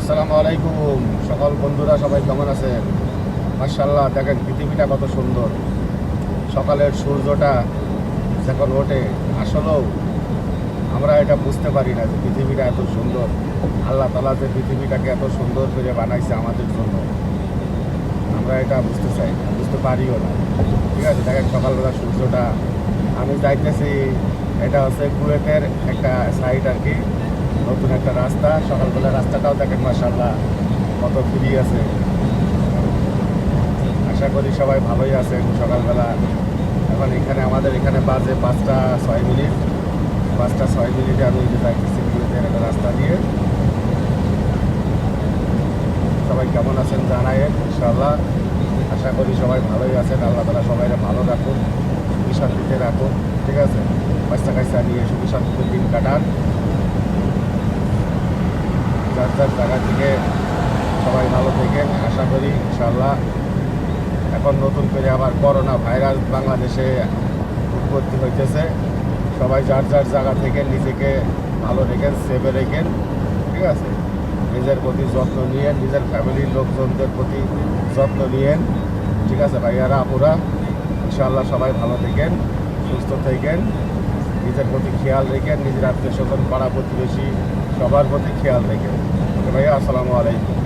আসসালামু আলাইকুম। সকল বন্ধুরা সবাই কেমন আছেন? মাশাআল্লাহ, দেখেন পৃথিবীটা কত সুন্দর। সকালের সূর্যটা যখন ওঠে, আসলেও আমরা এটা বুঝতে পারি না যে পৃথিবীটা এত সুন্দর। আল্লাহ তাআলা যে পৃথিবীটাকে এত সুন্দর করে বানাইছে আমাদের জন্য, আমরা এটা বুঝতে পারিও না। ঠিক আছে, দেখেন সকালবেলা সূর্যটা, আমি যাইতেছি, এটা হচ্ছে কুয়েতের একটা সাইড আর কি, নতুন একটা রাস্তা। সকালবেলা রাস্তাটাও দেখেন মাশাআল্লাহ কত ফ্রি আছে। আশা করি সবাই ভালোই আছেন। সকালবেলা এখন আমাদের এখানে বাজে 5টা 6 মিনিট। 5টা 6 মিনিটে আমি যাইতেছি কুয়েতের একটা রাস্তা দিয়ে। সবাই কেমন আছেন জানায়েন ইনশাআল্লাহ। আশা করি সবাই ভালোই আছেন। আল্লাহ তাআলা সবাইকে ভালো রাখুন, সুখী শান্তিতে রাখুন। ঠিক আছে, বাচ্চা কাচ্চা নিয়ে সুখী শান্তিতে দিন কাটান। যার যার জায়গা থেকে সবাই ভালো থাকেন আশা করি ইনশাআল্লাহ। এখন নতুন করে আবার করোনা ভাইরাস বাংলাদেশে উৎপত্তি হইতেছে। সবাই যার যার জায়গা থেকে নিজেকে ভালো রেখেন, সেভে রেখেন। ঠিক আছে, নিজের প্রতি যত্ন নিয়েন, নিজের ফ্যামিলির লোকজনদের প্রতি যত্ন নিয়েন। ঠিক আছে ভাইয়ারা আপুরা, ইনশাআল্লাহ সবাই ভালো থাকেন, সুস্থ থাকেন, নিজের প্রতি খেয়াল রেখেন, নিজের আত্মীয় স্বজন পাড়া প্রতিবেশী সবার প্রতি খেয়াল রেখেন। ওকে ভাইয়া, আসসালামু আলাইকুম।